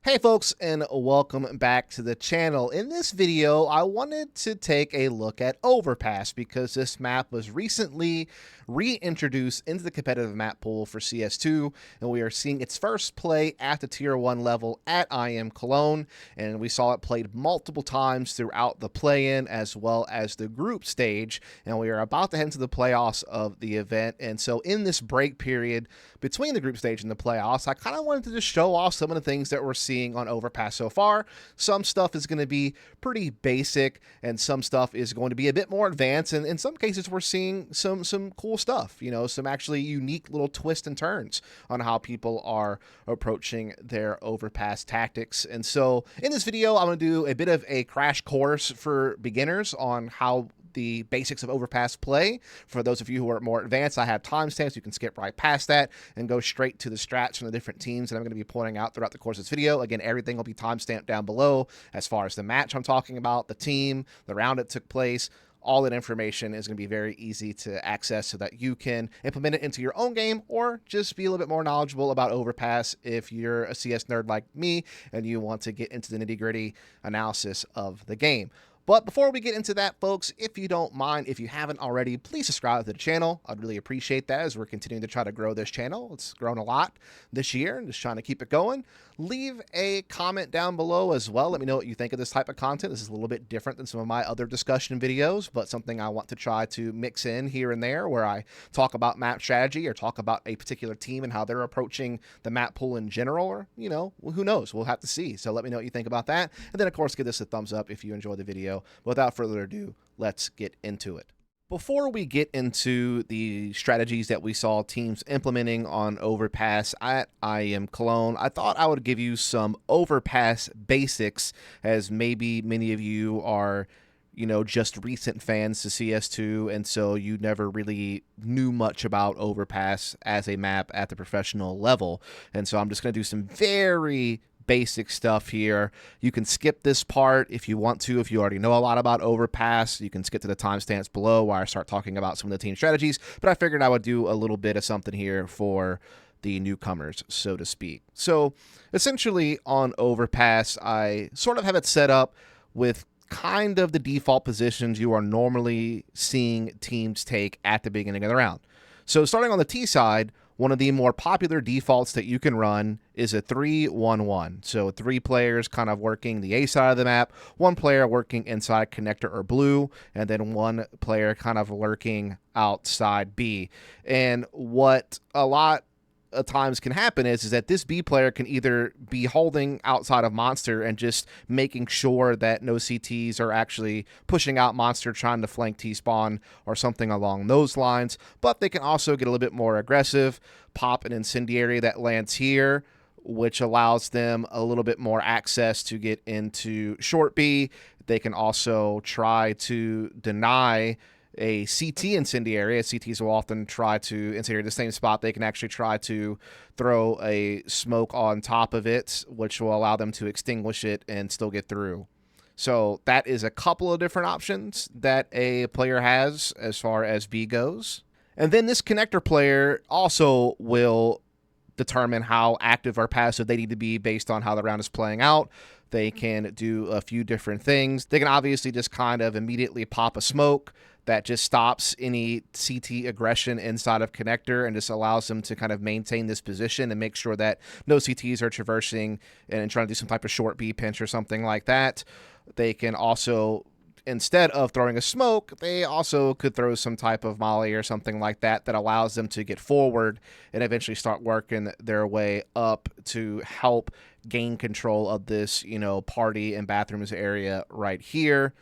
Hey folks, and welcome back to the channel. In this video, I wanted to take a look at Overpass because this map was recently reintroduced into the competitive map pool for CS2, and we are seeing its first play at the Tier 1 level at IEM Cologne, and we saw it played multiple times throughout the play-in as well as the group stage, and we are about to head into the playoffs of the event. And so in this break period between the group stage and the playoffs, I kind of wanted to just show off some of the things that we're seeing on Overpass so far. Some stuff is going to be pretty basic, and some stuff is going to be a bit more advanced, and in some cases we're seeing some cool stuff, you know, some actually unique little twists and turns on how people are approaching their Overpass tactics. And so in this video, I'm going to do a bit of a crash course for beginners on how the basics of Overpass play. For those of you who are more advanced, I have timestamps. You can skip right past that and go straight to the strats from the different teams that I'm going to be pointing out throughout the course of this video. Again, everything will be timestamped down below as far as the match I'm talking about, the team, the round it took place. All that information is going to be very easy to access so that you can implement it into your own game or just be a little bit more knowledgeable about Overpass if you're a CS nerd like me and you want to get into the nitty-gritty analysis of the game. But before we get into that, folks, if you don't mind, if you haven't already, please subscribe to the channel. I'd really appreciate that as we're continuing to try to grow this channel. It's grown a lot this year and just trying to keep it going. Leave a comment down below as well. Let me know what you think of this type of content. This is a little bit different than some of my other discussion videos, but something I want to try to mix in here and there where I talk about map strategy or talk about a particular team and how they're approaching the map pool in general, or, you know, who knows? We'll have to see. So let me know what you think about that. And then, of course, give this a thumbs up if you enjoyed the video. Without further ado, let's get into it. Before we get into the strategies that we saw teams implementing on Overpass at IEM Cologne, I thought I would give you some Overpass basics, as maybe many of you are, you know, just recent fans to CS2, and so you never really knew much about Overpass as a map at the professional level. And so I'm just going to do some very basic stuff here. You can skip this part if you want to. If you already know a lot about Overpass, you can skip to the timestamps below where I start talking about some of the team strategies, but I figured I would do a little bit of something here for the newcomers, so to speak. So essentially on Overpass, I sort of have it set up with kind of the default positions you are normally seeing teams take at the beginning of the round. So starting on the T side, one of the more popular defaults that you can run is a 3-1-1. So 3 players kind of working the A side of the map, 1 player working inside connector or blue, and then 1 player kind of lurking outside B. And what a lot of times can happen is that this B player can either be holding outside of Monster and just making sure that no CTs are actually pushing out Monster trying to flank T-spawn or something along those lines, but they can also get a little bit more aggressive, pop an incendiary that lands here, which allows them a little bit more access to get into short B. They can also try to deny a CT incendiary. CTs will often try to incendiary the same spot. They can actually try to throw a smoke on top of it, which will allow them to extinguish it and still get through. So that is a couple of different options that a player has as far as B goes. And then this connector player also will determine how active or passive they need to be based on how the round is playing out. They can do a few different things. They can obviously just kind of immediately pop a smoke that just stops any CT aggression inside of connector and just allows them to kind of maintain this position and make sure that no CTs are traversing and trying to do some type of short B pinch or something like that. They can also, instead of throwing a smoke, they also could throw some type of molly or something like that that allows them to get forward and eventually start working their way up to help gain control of this, you know, party and bathrooms area right here.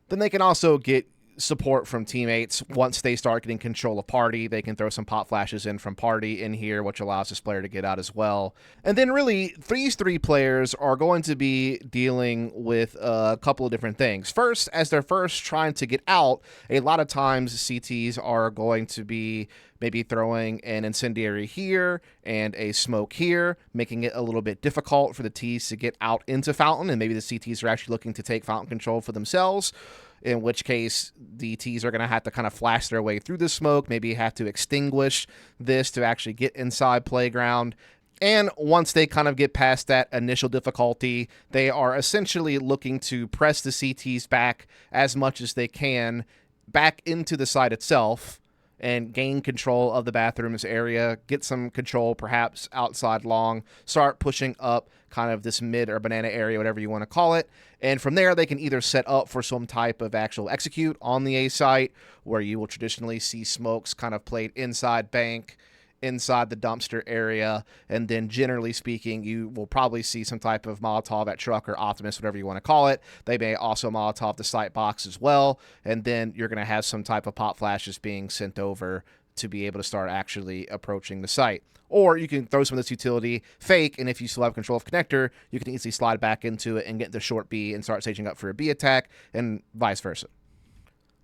Then they can also get support from teammates. Once they start getting control of party, they can throw some pop flashes in from party in here, which allows this player to get out as well. And then really, these 3 players are going to be dealing with a couple of different things. First, as they're first trying to get out, a lot of times CTs are going to be maybe throwing an incendiary here and a smoke here, making it a little bit difficult for the Ts to get out into Fountain, and maybe the CTs are actually looking to take Fountain control for themselves, in which case the Ts are going to have to kind of flash their way through the smoke, maybe have to extinguish this to actually get inside playground. And once they kind of get past that initial difficulty, they are essentially looking to press the CTs back as much as they can back into the site itself and gain control of the bathrooms area, get some control perhaps outside long, start pushing up kind of this mid or banana area, whatever you want to call it. And from there, they can either set up for some type of actual execute on the A site, where you will traditionally see smokes kind of played inside bank, inside the dumpster area, and then generally speaking, you will probably see some type of Molotov at truck or Optimus, whatever you want to call it. They may also Molotov the site box as well, and then you're going to have some type of pop flashes being sent over to be able to start actually approaching the site. Or you can throw some of this utility fake, and if you still have control of connector, you can easily slide back into it and get the short B and start staging up for a B attack, and vice versa.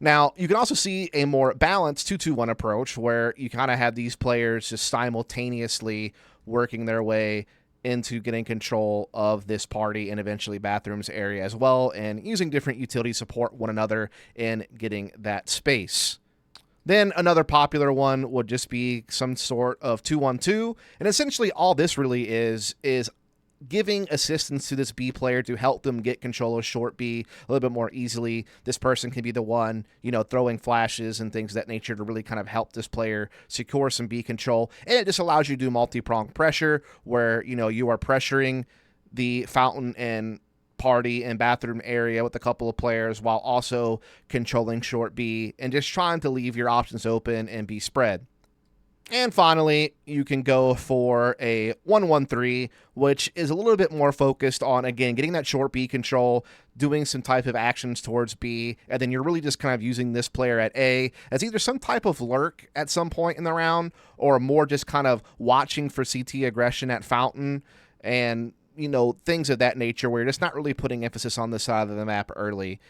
Now, you can also see a more balanced 2-2-1 approach where you kind of have these players just simultaneously working their way into getting control of this party and eventually bathrooms area as well, and using different utilities support one another in getting that space. Then another popular one would just be some sort of 2-1-2, and essentially all this really is giving assistance to this B player to help them get control of short B a little bit more easily. This person can be the one, throwing flashes and things of that nature to really kind of help this player secure some B control. And it just allows you to do multi-pronged pressure where, you are pressuring the fountain and party and bathroom area with a couple of players while also controlling short B and just trying to leave your options open and be spread. And finally, you can go for a 1-1-3, which is a little bit more focused on, again, getting that short B control, doing some type of actions towards B, and then you're really just kind of using this player at A as either some type of lurk at some point in the round or more just kind of watching for CT aggression at fountain and, things of that nature where you're just not really putting emphasis on this side of the map early.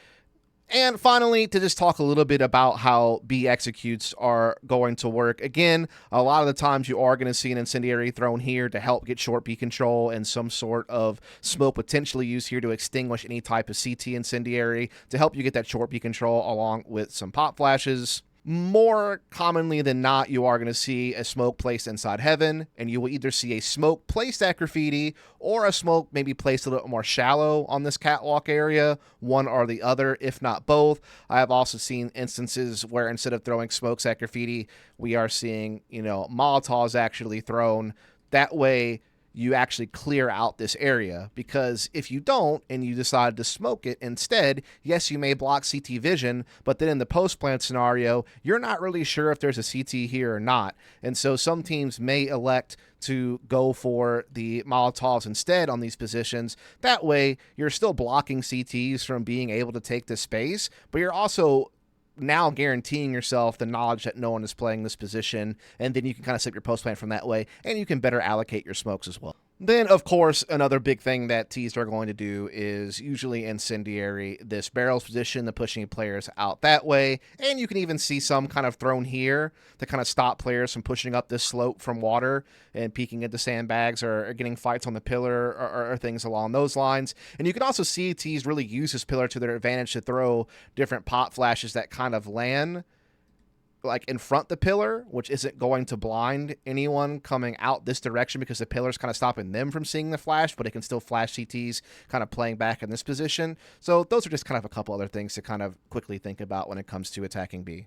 And finally, to just talk a little bit about how B executes are going to work. Again, a lot of the times you are going to see an incendiary thrown here to help get short B control and some sort of smoke potentially used here to extinguish any type of CT incendiary to help you get that short B control along with some pop flashes. More commonly than not, you are going to see a smoke placed inside heaven, and you will either see a smoke placed at graffiti or a smoke maybe placed a little more shallow on this catwalk area, one or the other, if not both. I have also seen instances where instead of throwing smokes at graffiti, we are seeing, Molotovs actually thrown. That way, you actually clear out this area, because if you don't and you decide to smoke it instead, yes, you may block CT vision, but then in the post-plant scenario, you're not really sure if there's a CT here or not. And so some teams may elect to go for the Molotovs instead on these positions. That way, you're still blocking CTs from being able to take the space, but you're also now guaranteeing yourself the knowledge that no one is playing this position, and then you can kind of set your post plant from that way, and you can better allocate your smokes as well. Then, of course, another big thing that teams are going to do is usually incendiary this barrels position, the pushing players out that way, and you can even see some kind of thrown here to kind of stop players from pushing up this slope from water and peeking into sandbags or getting fights on the pillar or things along those lines. And you can also see teams really use this pillar to their advantage to throw different pop flashes that kind of land like in front the pillar, which isn't going to blind anyone coming out this direction because the pillar's kind of stopping them from seeing the flash, but it can still flash CTs kind of playing back in this position. So those are just kind of a couple other things to kind of quickly think about when it comes to attacking B.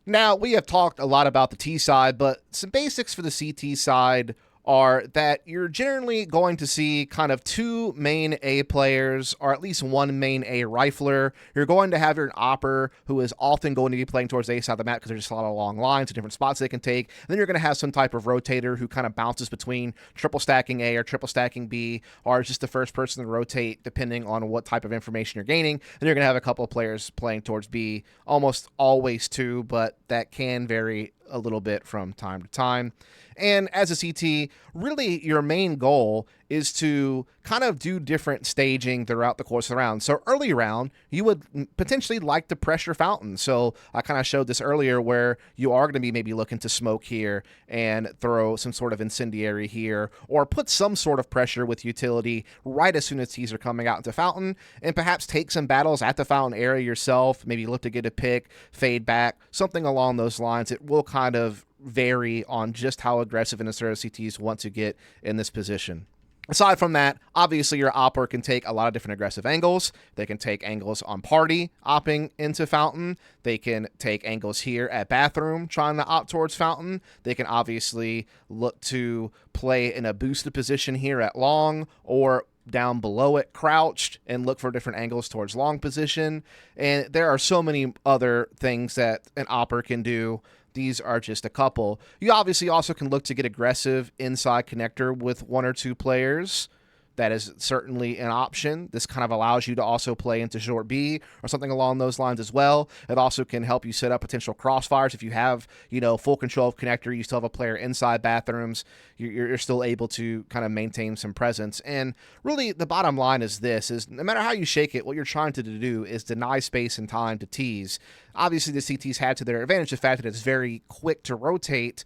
Now, we have talked a lot about the T side, but some basics for the CT side are that you're generally going to see kind of two main A players, or at least one main A rifler. You're going to have your opper, who is often going to be playing towards the A side of the map because there's just a lot of long lines and different spots they can take. And then you're going to have some type of rotator who kind of bounces between triple stacking A or triple stacking B, or is just the first person to rotate depending on what type of information you're gaining. And you're going to have a couple of players playing towards B, almost always two, but that can vary a little bit from time to time. And as a CT, really your main goal is to kind of do different staging throughout the course of the round. So early round, you would potentially like to pressure fountain. So I kind of showed this earlier where you are going to be maybe looking to smoke here and throw some sort of incendiary here, or put some sort of pressure with utility right as soon as T's are coming out into fountain, and perhaps take some battles at the fountain area yourself, maybe look to get a pick, fade back, something along those lines. It will kind of vary on just how aggressive and assertive CTs want to get in this position. Aside from that, obviously your opper can take a lot of different aggressive angles. They can take angles on party, opping into fountain. They can take angles here at bathroom, trying to opt towards fountain. They can obviously look to play in a boosted position here at long, or down below it crouched and look for different angles towards long position. And there are so many other things that an opper can do. These are just a couple. You obviously also can look to get aggressive inside connector with one or two players. That is certainly an option. This kind of allows you to also play into short B or something along those lines as well. It also can help you set up potential crossfires. If you have, full control of connector, you still have a player inside bathrooms, you're still able to kind of maintain some presence. And really the bottom line is this, is no matter how you shake it, what you're trying to do is deny space and time to tease. Obviously the CTs have to their advantage the fact that it's very quick to rotate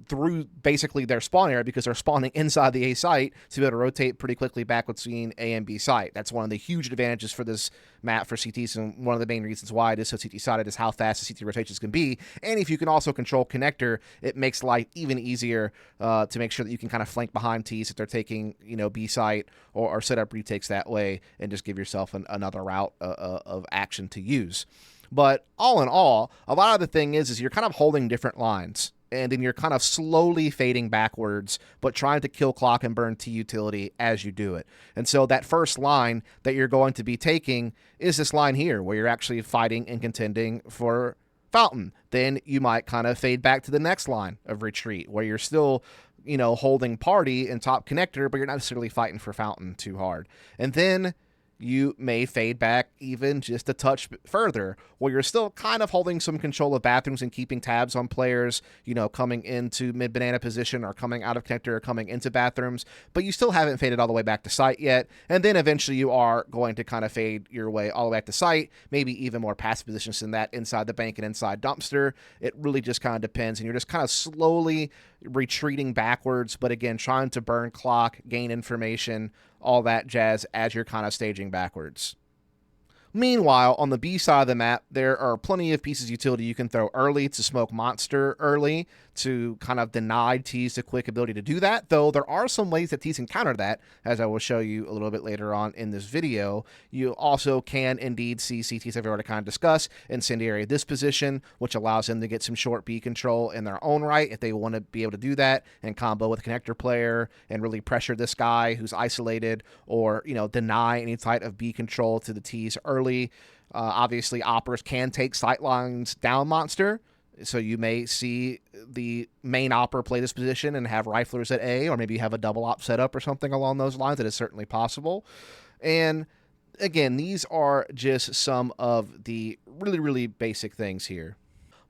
through basically their spawn area, because they're spawning inside the A site, to be able to rotate pretty quickly back between A and B site. That's one of the huge advantages for this map for CTs, and one of the main reasons why it is so CT-sided is how fast the CT rotations can be. And if you can also control connector, it makes life even easier to make sure that you can kind of flank behind T's if they're taking, B site, or set up retakes that way, and just give yourself another route of action to use. But all in all, a lot of the thing is you're kind of holding different lines, and then you're kind of slowly fading backwards, but trying to kill clock and burn T utility as you do it. And so that first line that you're going to be taking is this line here, where you're actually fighting and contending for fountain. Then you might kind of fade back to the next line of retreat, where you're still, holding party and top connector, but you're not necessarily fighting for fountain too hard. And then you may fade back even just a touch further, where you're still kind of holding some control of bathrooms and keeping tabs on players, coming into mid-banana position or coming out of connector or coming into bathrooms, but you still haven't faded all the way back to site yet. And then eventually you are going to kind of fade your way all the way back to site, maybe even more passive positions than that, inside the bank and inside dumpster. It really just kind of depends, and you're just kind of slowly retreating backwards, but again, trying to burn clock, gain information, all that jazz as you're kind of staging backwards. Meanwhile, on the B side of the map, there are plenty of pieces of utility you can throw early to smoke monster early, to kind of deny T's the quick ability to do that, though there are some ways that T's can counter that, as I will show you a little bit later on in this video. You also can indeed see CTs I've already kind of discussed, incendiary this position, which allows them to get some short B control in their own right if they want to be able to do that and combo with a connector player and really pressure this guy who's isolated, or deny any type of B control to the T's early. Obviously oppers can take sightlines down monster, so you may see the main opper play this position and have riflers at A, or maybe have a double op setup or something along those lines. That is certainly possible. And again, these are just some of the really, really basic things here.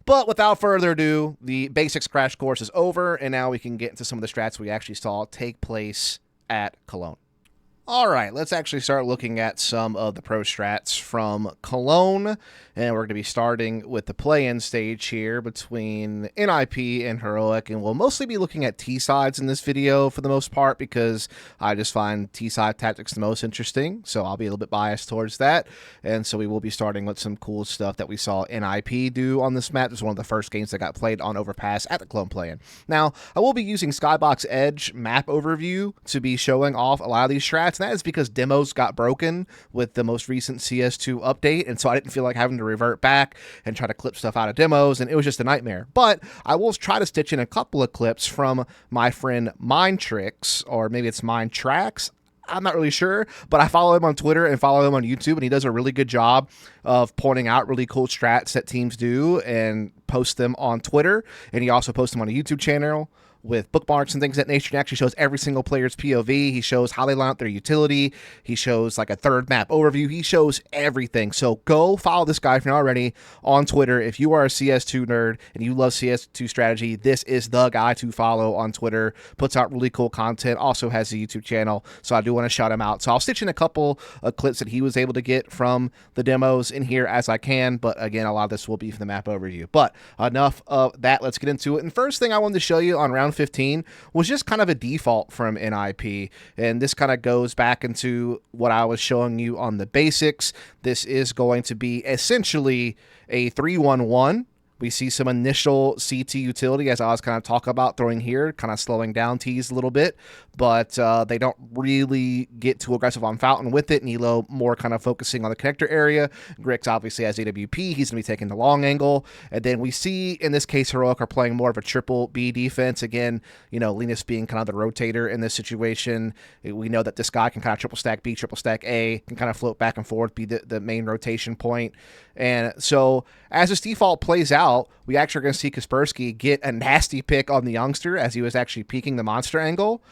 But without further ado, the basics crash course is over, and now we can get into some of the strats we actually saw take place at Cologne. All right, let's actually start looking at some of the pro strats from Cologne, and we're going to be starting with the play-in stage here between NIP and Heroic, and we'll mostly be looking at T-sides in this video for the most part, because I just find T-side tactics the most interesting, so I'll be a little bit biased towards that. And so we will be starting with some cool stuff that we saw NIP do on this map. This was one of the first games that got played on Overpass at the Cologne play-in. Now, I will be using Skybox Edge map overview to be showing off a lot of these strats, and that is because demos got broken with the most recent CS2 update, and so I didn't feel like having to revert back and try to clip stuff out of demos, and it was just a nightmare. But I will try to stitch in a couple of clips from my friend Mindtricks, or maybe it's Mindtracks, I'm not really sure, but I follow him on Twitter and follow him on YouTube, and he does a really good job of pointing out really cool strats that teams do and post them on Twitter, and he also posts them on a YouTube channel with bookmarks and things of that nature. He actually shows every single player's POV. He shows how they line up their utility. He shows like a third map overview. He shows everything. So go follow this guy if you're not already on Twitter. If you are a CS2 nerd and you love CS2 strategy, this is the guy to follow on Twitter. Puts out really cool content. Also has a YouTube channel, so I do want to shout him out. So I'll stitch in a couple of clips that he was able to get from the demos in here as I can, but again, a lot of this will be for the map overview. But enough of that. Let's get into it. And first thing I wanted to show you on round 15 was just kind of a default from NIP, and this kind of goes back into what I was showing you on the basics. This is going to be essentially a 3-1-1 We see some initial CT utility, as I was kind of talking about, throwing here, kind of slowing down Tease a little bit, but they don't really get too aggressive on Fountain with it. Nilo more kind of focusing on the connector area. Grix obviously has AWP. He's going to be taking the long angle. And then we see, in this case, Heroic are playing more of a triple B defense. Again, you know, Linus being kind of the rotator in this situation. We know that this guy can kind of triple stack B, triple stack A, can kind of float back and forth, be the main rotation point. And so as this default plays out, we actually are going to see Kaspersky get a nasty pick on the youngster as he was actually peeking the monster angle.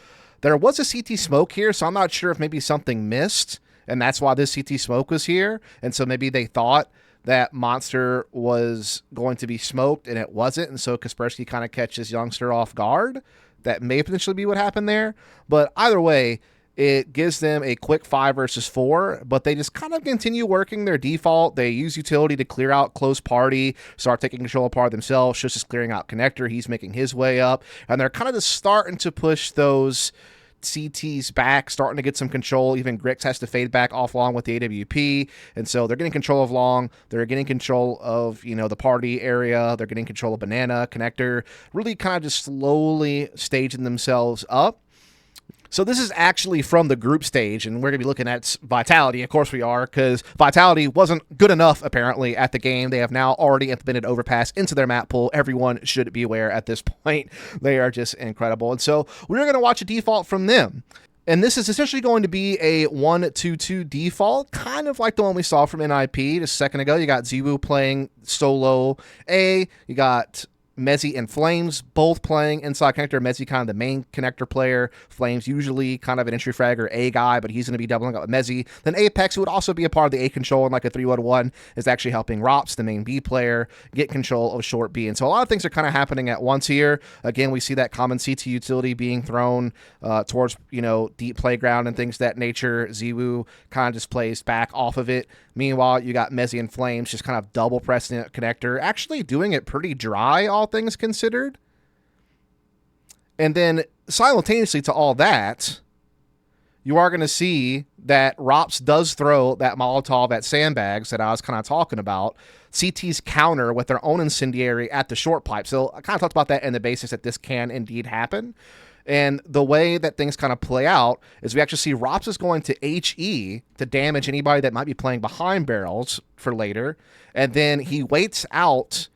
There was a CT smoke here, so I'm not sure if maybe something missed, and that's why this CT smoke was here. And so maybe they thought that monster was going to be smoked, and it wasn't, and so Kaspersky kind of catches youngster off guard. That may potentially be what happened there. But either way, it gives them a quick 5 versus 4, but they just kind of continue working their default. They use utility to clear out close party, start taking control of part themselves. Just clearing out connector. He's making his way up. And they're kind of just starting to push those CTs back, starting to get some control. Even Grix has to fade back off long with the AWP. And so they're getting control of long. They're getting control of, you know, the party area. They're getting control of banana, connector. Really kind of just slowly staging themselves up. So this is actually from the group stage, and we're going to be looking at Vitality. Of course we are, because Vitality wasn't good enough, apparently, at the game. They have now already implemented Overpass into their map pool. Everyone should be aware at this point. They are just incredible. And so we're going to watch a default from them. And this is essentially going to be a 1-2-2 default, kind of like the one we saw from NIP just a second ago. You got Ziwu playing solo A. You got Mezzi and Flames both playing inside connector. Mezzi kind of the main connector player. Flames usually kind of an entry fragger A guy, but he's going to be doubling up with Mezzi. Then Apex, who would also be a part of the A control in like a 3-1-1, is actually helping Rops, the main B player, get control of short B. And so a lot of things are kind of happening at once here. Again, we see that common CT utility being thrown towards, you know, deep playground and things of that nature. Ziwu kind of just plays back off of it. Meanwhile, you got Mezzi and Flames just kind of double pressing it connector, actually doing it pretty dry, all things considered. And then simultaneously to all that, you are going to see that Rops does throw that Molotov at sandbags that I was kind of talking about. CT's counter with their own incendiary at the short pipe. So I kind of talked about that in the basis that this can indeed happen. And the way that things kind of play out is we actually see Rops is going to HE to damage anybody that might be playing behind barrels for later. And then he waits out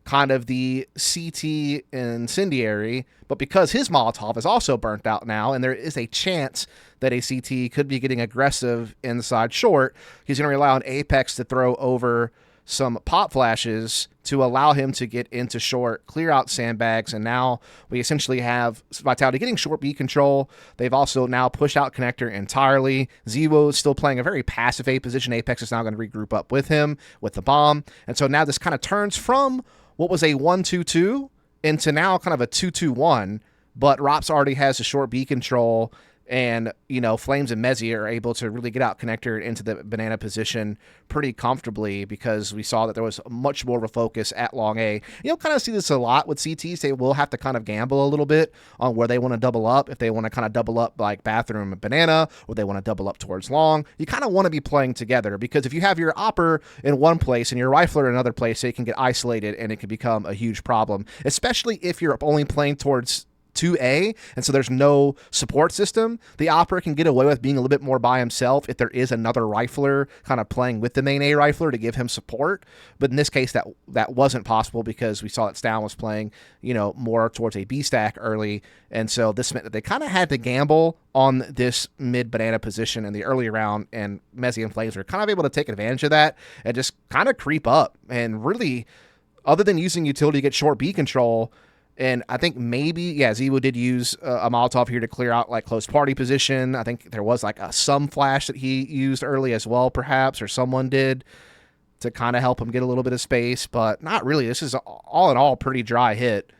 kind of the CT incendiary, but because his Molotov is also burnt out now, and there is a chance that a CT could be getting aggressive inside short, he's going to rely on Apex to throw over some pop flashes to allow him to get into short, clear out sandbags, and now we essentially have Vitality getting short B control. They've also now pushed out connector entirely. Ziwo is still playing a very passive A position. Apex is now going to regroup up with him with the bomb. And so now this kind of turns from what was a 1-2-2 into now kind of a 2-2-1, but Rops already has the short B control. And, you know, Flames and Mezzi are able to really get out connector into the banana position pretty comfortably because we saw that there was much more of a focus at long A. You'll kind of see this a lot with CTs. They will have to kind of gamble a little bit on where they want to double up. If they want to kind of double up like bathroom and banana, or they want to double up towards long, you kind of want to be playing together, because if you have your opper in one place and your rifler in another place, they can get isolated and it can become a huge problem, especially if you're only playing towards 2A, and so there's no support system. The Opera can get away with being a little bit more by himself if there is another rifler kind of playing with the main A rifler to give him support. But in this case, that wasn't possible because we saw that Stalin was playing, you know, more towards a B stack early, and so this meant that they kind of had to gamble on this mid banana position in the early round, and Mezzi and Flames were kind of able to take advantage of that and just kind of creep up and really, other than using utility to get short B control. And I think maybe, yeah, Ziwu did use a Molotov here to clear out like close party position. I think there was like some flash that he used early as well, perhaps, or someone did to kind of help him get a little bit of space, but not really. This is all in all pretty dry hit.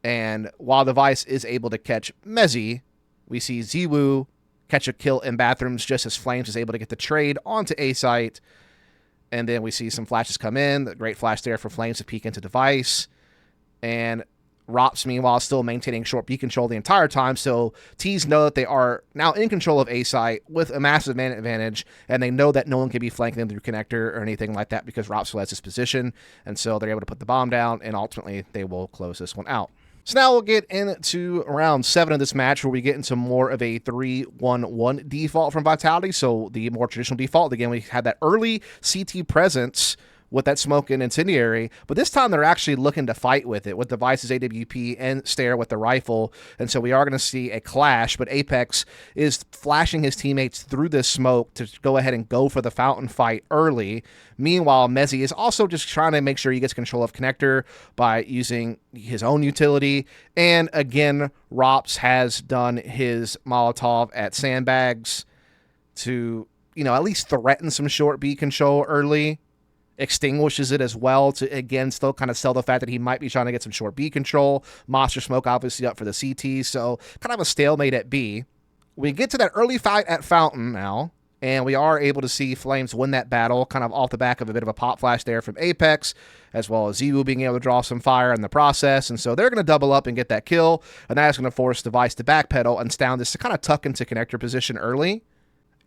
And while the Vice is able to catch Mezzi, we see Ziwu catch a kill in bathrooms just as Flames is able to get the trade onto A site. And then we see some flashes come in. The great flash there for Flames to peek into Device. And Rops, meanwhile, still maintaining short B control the entire time, so T's know that they are now in control of A site with a massive man advantage, and they know that no one can be flanking them through connector or anything like that because Rops still has his position, and so they're able to put the bomb down, and ultimately they will close this one out. So now we'll get into round 7 of this match, where we get into more of a 3-1-1 default from Vitality, so the more traditional default. Again, we had that early CT presence with that smoke and incendiary, but this time they're actually looking to fight with it, with Device's AWP and Stare with the rifle, and so we are going to see a clash, but Apex is flashing his teammates through this smoke to go ahead and go for the fountain fight early. Meanwhile, Mezzy is also just trying to make sure he gets control of connector by using his own utility, and again, Rops has done his Molotov at sandbags to, at least threaten some short B control early. Extinguishes it as well to, again, still kind of sell the fact that he might be trying to get some short B control. Monster Smoke obviously up for the CT, so kind of a stalemate at B. We get to that early fight at Fountain now, and we are able to see Flames win that battle, kind of off the back of a bit of a pop flash there from Apex, as well as Ziwu being able to draw some fire in the process, and so they're going to double up and get that kill, and that is going to force Device to backpedal and Stound this to kind of tuck into connector position early.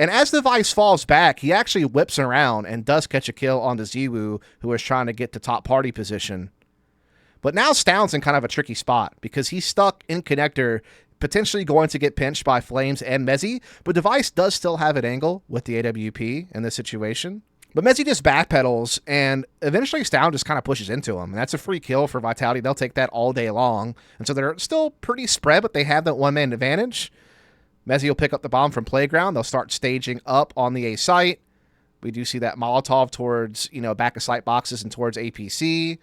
And as Device falls back, he actually whips around and does catch a kill on the Ziwu, who is trying to get to top party position. But now Stound's in kind of a tricky spot because he's stuck in connector, potentially going to get pinched by Flames and Mezzy, but Device does still have an angle with the AWP in this situation. But Mezzy just backpedals, and eventually Stound just kind of pushes into him. And that's a free kill for Vitality. They'll take that all day long. And so they're still pretty spread, but they have that one-man advantage. Mezzy will pick up the bomb from Playground. They'll start staging up on the A site. We do see that Molotov towards, back of site boxes and towards APC.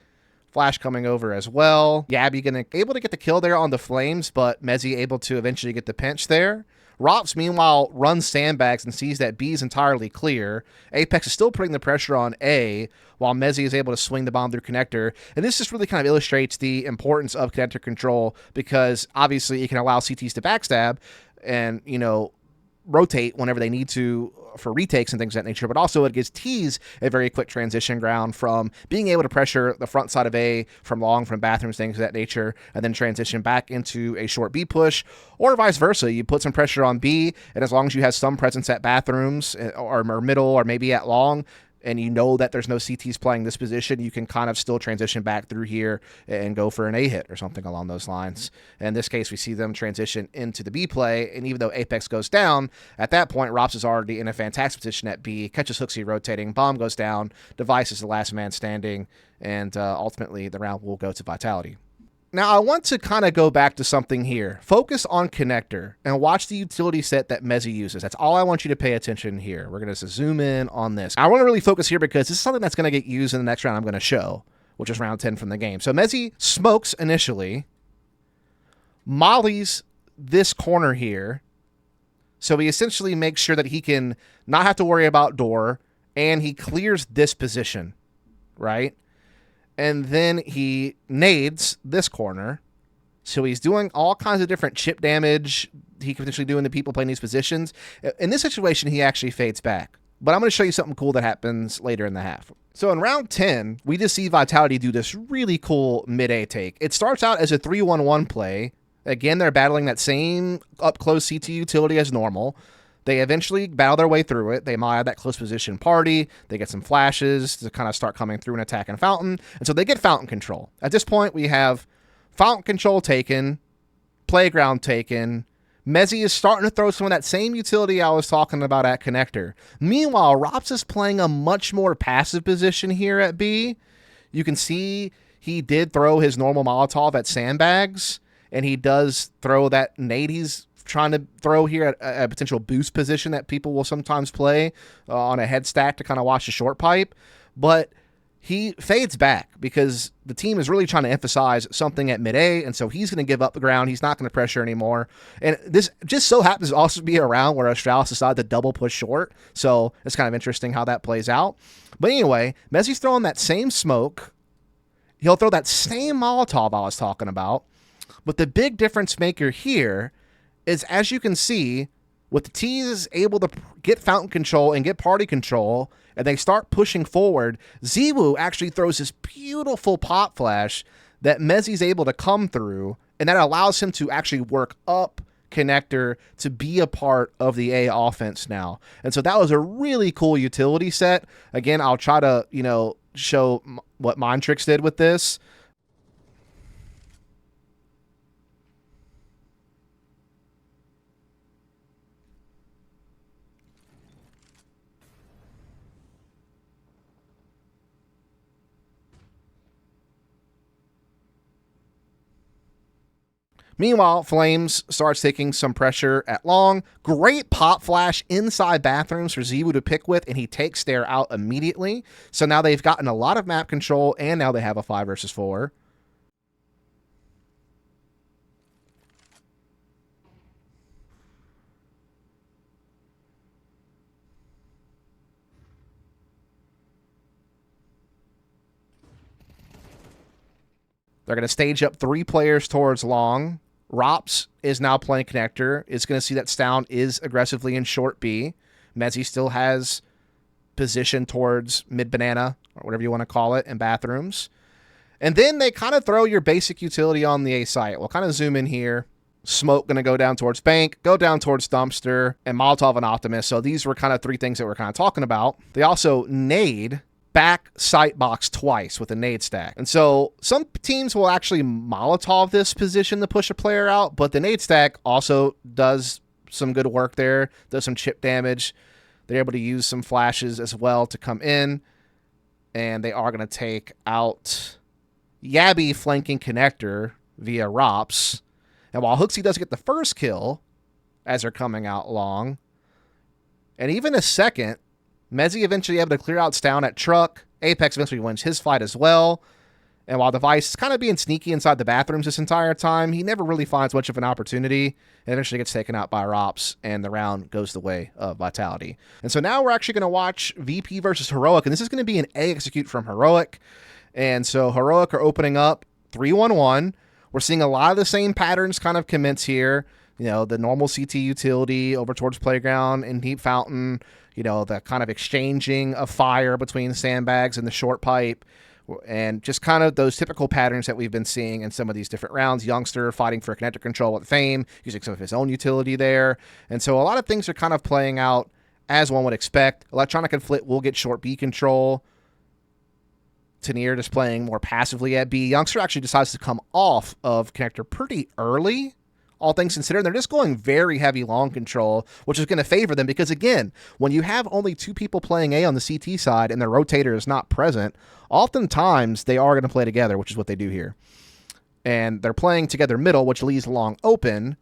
Flash coming over as well. Yabby able to get the kill there on the Flames, but Mezzy able to eventually get the pinch there. Rops, meanwhile, runs sandbags and sees that B is entirely clear. Apex is still putting the pressure on A, while Mezzy is able to swing the bomb through connector. And this just really kind of illustrates the importance of connector control, because obviously it can allow CTs to backstab and, rotate whenever they need to for retakes and things of that nature, but also it gives T's a very quick transition ground from being able to pressure the front side of A from long, from bathrooms, things of that nature, and then transition back into a short B push, or vice versa. You put some pressure on B, and as long as you have some presence at bathrooms or middle or maybe at long, and you know that there's no CTs playing this position, you can kind of still transition back through here and go for an A hit or something along those lines. And in this case, we see them transition into the B play, and even though Apex goes down, at that point, Rops is already in a fantastic position at B, catches Hooksy rotating, bomb goes down, Device is the last man standing, and ultimately the round will go to Vitality. Now, I want to kind of go back to something here. Focus on connector and watch the utility set that Mezzy uses. That's all I want you to pay attention here. We're going to zoom in on this. I want to really focus here because this is something that's going to get used in the next round I'm going to show, which is round 10 from the game. So Mezzy smokes initially, mollies this corner here. So he essentially makes sure that he can not have to worry about door, and he clears this position, right? And then he nades this corner. So he's doing all kinds of different chip damage he could potentially do in the people playing these positions. In this situation, he actually fades back. But I'm going to show you something cool that happens later in the half. So in round 10, we just see Vitality do this really cool mid-A take. It starts out as a 3-1-1 play. Again, they're battling that same up-close CT utility as normal. They eventually battle their way through it. They mile that close position party. They get some flashes to kind of start coming through and attacking Fountain. And so they get Fountain control. At this point, we have Fountain control taken, Playground taken. Mezzy is starting to throw some of that same utility I was talking about at connector. Meanwhile, Rops is playing a much more passive position here at B. You can see he did throw his normal Molotov at sandbags, and he does throw that nade he's trying to throw here at a potential boost position that people will sometimes play on a head stack to kind of watch the short pipe. But he fades back because the team is really trying to emphasize something at mid-A, and so he's going to give up the ground. He's not going to pressure anymore. And this just so happens to also be a round where Australis decided to double push short, so it's kind of interesting how that plays out. But anyway, Mezzy's throwing that same smoke. He'll throw that same Molotov I was talking about. But the big difference maker here is, as you can see, with the T's able to get Fountain control and get party control, and they start pushing forward, Ziwu actually throws this beautiful pop flash that Mezzi's able to come through, and that allows him to actually work up connector to be a part of the A offense now. And so that was a really cool utility set. Again, I'll try to, show what Mindtrix did with this. Meanwhile, Flames starts taking some pressure at long. Great pop flash inside bathrooms for Ziwu to pick with, and he takes Stair out immediately. So now they've gotten a lot of map control, and now they have a 5 versus 4. They're going to stage up 3 players towards long. Rops is now playing connector. Is going to see that Stound is aggressively in short B. Mezzi still has position towards mid banana, or whatever you want to call it, in bathrooms. And then they kind of throw your basic utility on the A site. We'll kind of zoom in here. Smoke going to go down towards Bank, go down towards Dumpster, and Molotov and Optimus. So these were kind of 3 things that we're kind of talking about. They also nade back sight box twice with a nade stack. And so some teams will actually Molotov this position to push a player out, but the nade stack also does some good work there, does some chip damage. They're able to use some flashes as well to come in, and they are going to take out Yabby flanking connector via Rops. And while Hooksy does get the first kill as they're coming out long, and even a second, Mezzi eventually able to clear out Stound at truck. Apex eventually wins his fight as well. And while Device is kind of being sneaky inside the bathrooms this entire time, he never really finds much of an opportunity and eventually gets taken out by Rops, and the round goes the way of Vitality. And so now we're actually going to watch VP versus Heroic, and this is going to be an A execute from Heroic. And so Heroic are opening up 3-1-1. We're seeing a lot of the same patterns kind of commence here. The normal CT utility over towards Playground and Deep Fountain, the kind of exchanging of fire between sandbags and the short pipe, and just kind of those typical patterns that we've been seeing in some of these different rounds. Youngster fighting for connector control with Fame, using some of his own utility there. And so a lot of things are kind of playing out as one would expect. Electronic and Flit will get short B control. Tanier just playing more passively at B. Youngster actually decides to come off of connector pretty early, all things considered. They're just going very heavy long control, which is going to favor them because, again, when you have only 2 people playing A on the CT side and their rotator is not present, oftentimes they are going to play together, which is what they do here. And they're playing together middle, which leaves long open,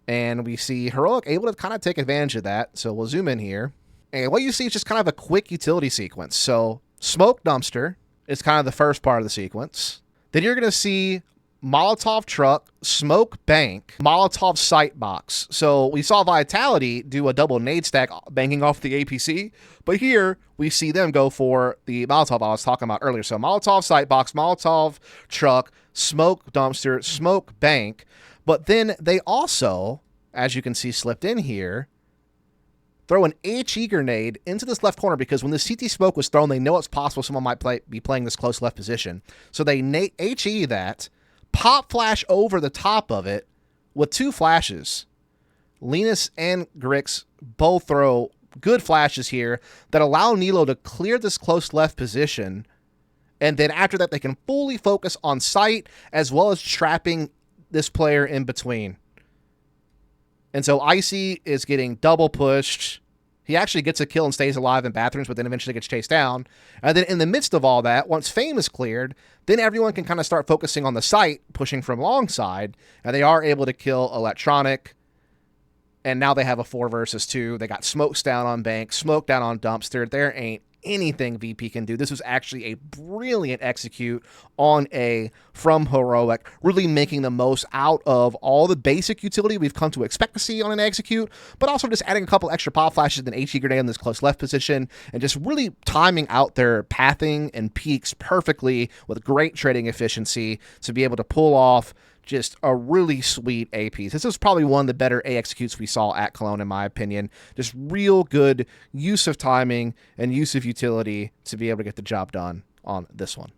and we see Heroic able to kind of take advantage of that. So we'll zoom in here. And what you see is just kind of a quick utility sequence. So Smoke Dumpster is kind of the first part of the sequence. Then you're going to see Molotov truck, Smoke Bank, Molotov sight box. So we saw Vitality do a double nade stack banking off the APC, but here we see them go for the Molotov I was talking about earlier. So Molotov sight box, Molotov truck, Smoke Dumpster, Smoke Bank. But then they also, as you can see slipped in here, throw an HE grenade into this left corner because when the CT smoke was thrown, they know it's possible someone might be playing this close left position. So they HE that, pop flash over the top of it with 2 flashes. Linus and Grix both throw good flashes here that allow Nilo to clear this close left position. And then after that, they can fully focus on sight as well as trapping this player in between. And so Icy is getting double pushed. He actually gets a kill and stays alive in bathrooms, but then eventually gets chased down. And then in the midst of all that, once Fame is cleared, then everyone can kind of start focusing on the site, pushing from long side, and they are able to kill Electronic. And now they have a 4 versus 2. They got Smokes down on Bank, Smoke down on Dumpster. There ain't anything VP can do. This was actually a brilliant execute on A from Heroic, really making the most out of all the basic utility we've come to expect to see on an execute, but also just adding a couple extra pop flashes and HE grenade in this close left position, and just really timing out their pathing and peaks perfectly with great trading efficiency to be able to pull off just a really sweet A piece. This is probably one of the better A executes we saw at Cologne, in my opinion. Just real good use of timing and use of utility to be able to get the job done on this one.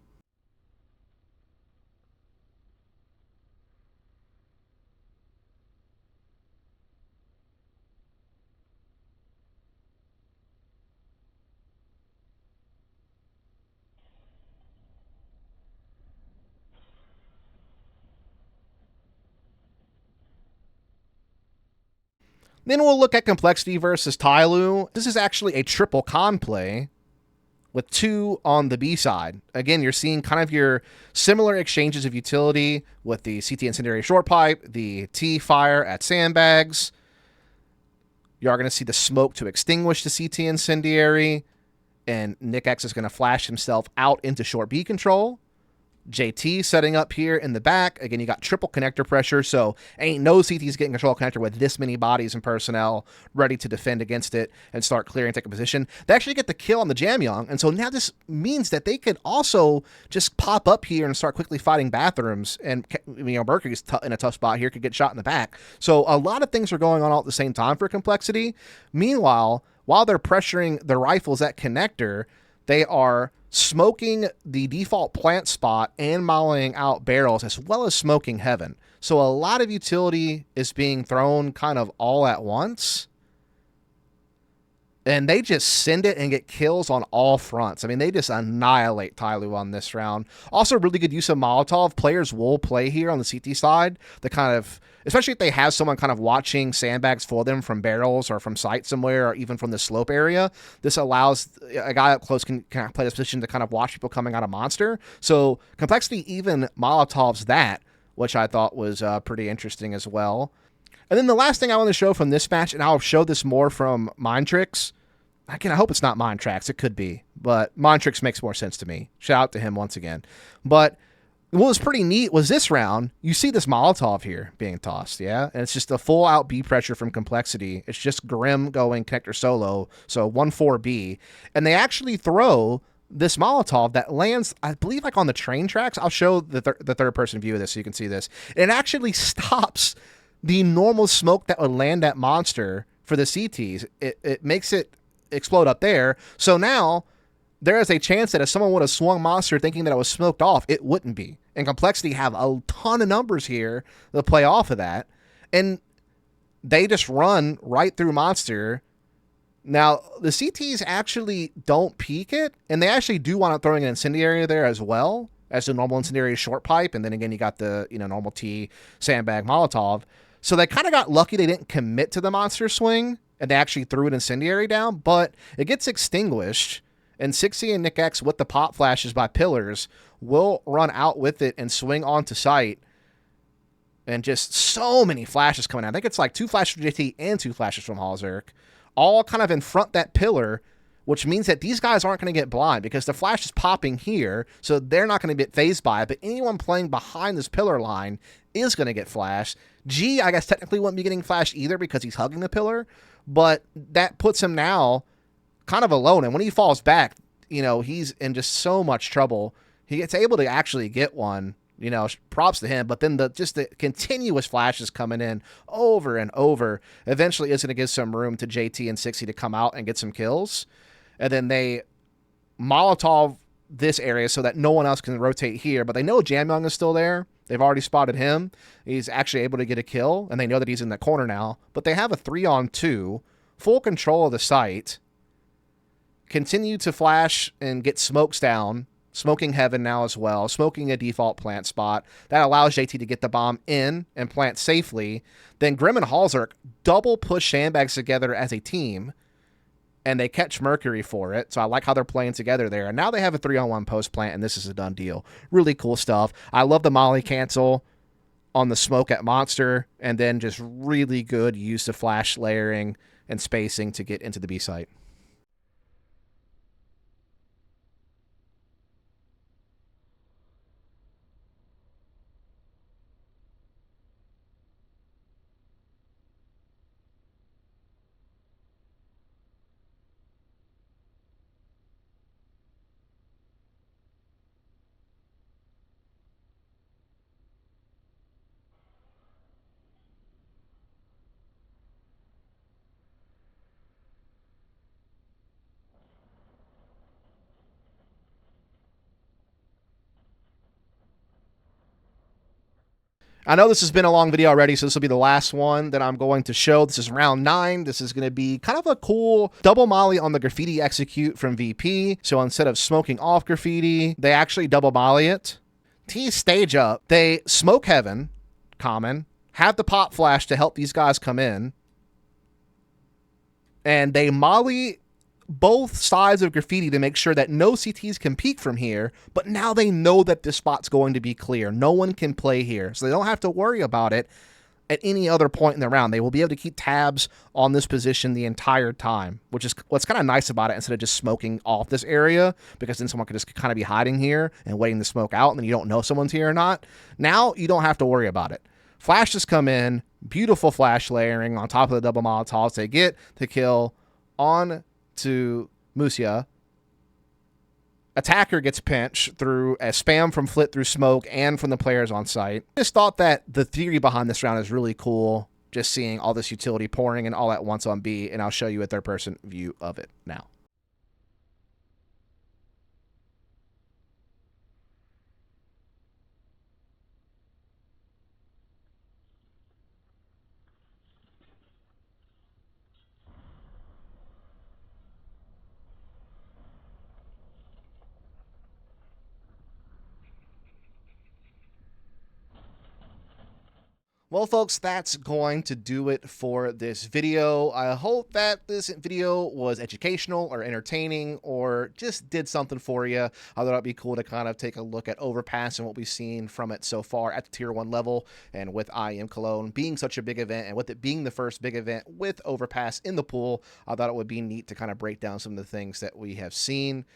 Then we'll look at Complexity versus Tyloo. This is actually a triple con play with 2 on the B side. Again, you're seeing kind of your similar exchanges of utility with the CT Incendiary Short Pipe, the T Fire at Sandbags. You are going to see the smoke to extinguish the CT Incendiary, and Nick X is going to flash himself out into short B control. JT setting up here in the back. Again, you got triple connector pressure, so ain't no CTs getting control of connector with this many bodies and personnel ready to defend against it and start clearing, take a position. They actually get the kill on the Jamyong, and so now this means that they could also just pop up here and start quickly fighting bathrooms, and Mercury's in a tough spot here, could get shot in the back. So a lot of things are going on all at the same time for Complexity. Meanwhile, while they're pressuring the rifles at connector, they are smoking the default plant spot and mollying out barrels, as well as smoking heaven. So a lot of utility is being thrown kind of all at once. And they just send it and get kills on all fronts. I mean, they just annihilate Tyloo on this round. Also, really good use of Molotov. Players will play here on the CT side. The kind of, especially if they have someone kind of watching sandbags for them from barrels or from sight somewhere, or even from the slope area. This allows a guy up close can play this position to kind of watch people coming out of monster. So Complexity even Molotovs that, which I thought was pretty interesting as well. And then the last thing I want to show from this match, and I'll show this more from Mind Tricks. Again, I hope it's not Mind Tracks. It could be, but Mind Tricks makes more sense to me. Shout out to him once again. But what was pretty neat was this round, you see this Molotov here being tossed, yeah? And it's just a full-out B pressure from Complexity. It's just Grim going connector solo, so 1-4-B. And they actually throw this Molotov that lands, I believe, like on the train tracks. I'll show the third-person view of this so you can see this. It actually stops the normal smoke that would land at Monster for the CTs. It makes it explode up there. So now there is a chance that if someone would have swung Monster thinking that it was smoked off, it wouldn't be. And Complexity have a ton of numbers here that play off of that. And they just run right through Monster. Now, the CTs actually don't peek it, and they actually do want up throwing an incendiary there as well as the normal incendiary short pipe. And then again, you got the normal T sandbag Molotov. So they kind of got lucky they didn't commit to the Monster swing, and they actually threw an incendiary down, but it gets extinguished, and 60 and Nick X with the pop flashes by pillars will run out with it and swing onto site. And just so many flashes coming out. I think it's like 2 flashes from JT and 2 flashes from Halzerk, all kind of in front that pillar, which means that these guys aren't going to get blind because the flash is popping here, so they're not going to get phased by it, but anyone playing behind this pillar line is going to get flashed. G, I guess, technically wouldn't be getting flashed either because he's hugging the pillar, but that puts him now kind of alone. And when he falls back, he's in just so much trouble. He gets able to actually get one, props to him. But then the continuous flashes coming in over and over eventually is going to give some room to JT and 60 to come out and get some kills. And then they Molotov this area so that no one else can rotate here. But they know Jamyong is still there. They've already spotted him. He's actually able to get a kill, and they know that he's in the corner now. But they have a 3-on-2, full control of the site. Continue to flash and get smokes down. Smoking heaven now as well. Smoking a default plant spot. That allows JT to get the bomb in and plant safely. Then Grim and Halzerk double push sandbags together as a team, and they catch Mercury for it. So I like how they're playing together there. And now they have a 3-on-1 post plant, and this is a done deal. Really cool stuff. I love the molly cancel on the smoke at Monster, and then just really good use of flash layering and spacing to get into the B site. I know this has been a long video already, so this will be the last one that I'm going to show. This is round 9. This is going to be kind of a cool double molly on the Graffiti execute from VP. So instead of smoking off Graffiti, they actually double molly it. T stage up. They smoke heaven, common, have the pop flash to help these guys come in. And they molly both sides of Graffiti to make sure that no CTs can peek from here, but now they know that this spot's going to be clear. No one can play here, so they don't have to worry about it at any other point in the round. They will be able to keep tabs on this position the entire time, which is what's kind of nice about it, instead of just smoking off this area, because then someone could just kind of be hiding here and waiting to smoke out, and then you don't know someone's here or not. Now you don't have to worry about it. Flashes come in, beautiful flash layering on top of the double Molotovs. They get the kill on to Musia. Attacker gets pinched through a spam from Flit through smoke and from the players on site. Just thought that the theory behind this round is really cool, just seeing all this utility pouring in all at once on B, and I'll show you a third-person view of it now. Well, folks, that's going to do it for this video. I hope that this video was educational or entertaining or just did something for you. I thought it'd be cool to kind of take a look at Overpass and what we've seen from it so far at the Tier 1 level, and with IEM Cologne being such a big event, and with it being the first big event with Overpass in the pool, I thought it would be neat to kind of break down some of the things that we have seen.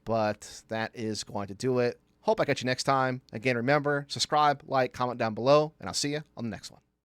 But that is going to do it. Hope I catch you next time. Again, remember, subscribe, like, comment down below, and I'll see you on the next one.